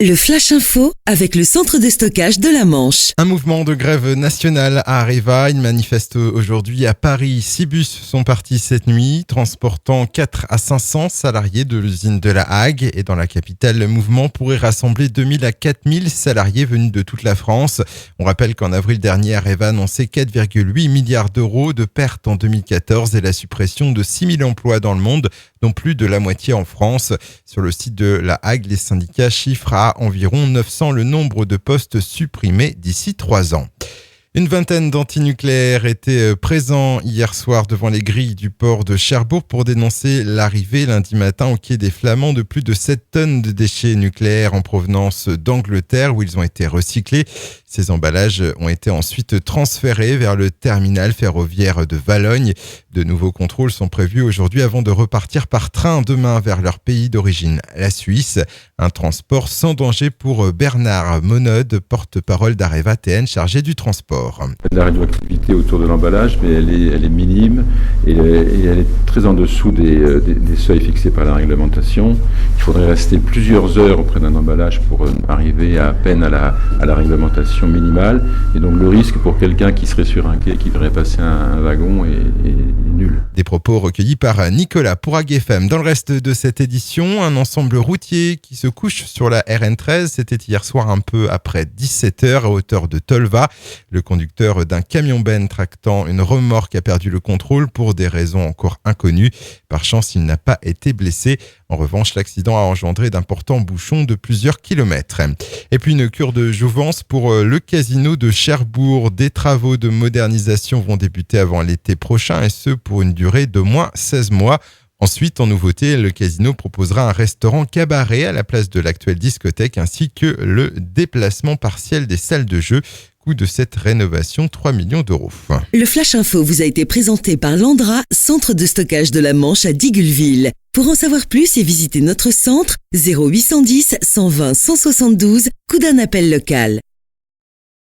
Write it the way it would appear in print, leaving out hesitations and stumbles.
Le Flash Info avec le centre de stockage de la Manche. Un mouvement de grève nationale à Areva. Il manifeste aujourd'hui à Paris. 6 bus sont partis cette nuit, transportant 4 à 500 salariés de l'usine de La Hague. Et dans la capitale, le mouvement pourrait rassembler 2000 à 4000 salariés venus de toute la France. On rappelle qu'en avril dernier, Areva annonçait 4,8 milliards d'euros de pertes en 2014 et la suppression de 6000 emplois dans le monde, dont plus de la moitié en France. Sur le site de La Hague, les syndicats chiffrent à environ 900 le nombre de postes supprimés d'ici 3 ans. Une vingtaine d'antinucléaires étaient présents hier soir devant les grilles du port de Cherbourg pour dénoncer l'arrivée lundi matin au quai des Flamands de plus de 7 tonnes de déchets nucléaires en provenance d'Angleterre où ils ont été recyclés. Ces emballages ont été ensuite transférés vers le terminal ferroviaire de Valognes. De nouveaux contrôles sont prévus aujourd'hui avant de repartir par train demain vers leur pays d'origine, la Suisse. Un transport sans danger pour Bernard Monod, porte-parole d'Areva TN chargé du transport. La radioactivité autour de l'emballage, mais elle est minime et elle est très en dessous des seuils fixés par la réglementation. Il faudrait rester plusieurs heures auprès d'un emballage pour arriver à peine à la réglementation minimale. Et donc le risque pour quelqu'un qui serait sur un quai, qui devrait passer un wagon est nul. Des propos recueillis par Nicolas pour Ag FM. Dans le reste de cette édition, un ensemble routier qui se couche sur la RN13. C'était hier soir un peu après 17h à hauteur de Tolva. Le conducteur d'un camion-ben tractant une remorque a perdu le contrôle pour des raisons encore inconnues. Par chance, il n'a pas été blessé. En revanche, l'accident a engendré d'importants bouchons de plusieurs kilomètres. Et puis une cure de jouvence pour le casino de Cherbourg. Des travaux de modernisation vont débuter avant l'été prochain et ce pour une durée d'au moins 16 mois. Ensuite, en nouveauté, le casino proposera un restaurant cabaret à la place de l'actuelle discothèque ainsi que le déplacement partiel des salles de jeu. Coût de cette rénovation, 3 millions d'euros. Le Flash Info vous a été présenté par Landra, centre de stockage de la Manche à Digoulville. Pour en savoir plus et visiter notre centre, 0810 120 172, coup d'un appel local.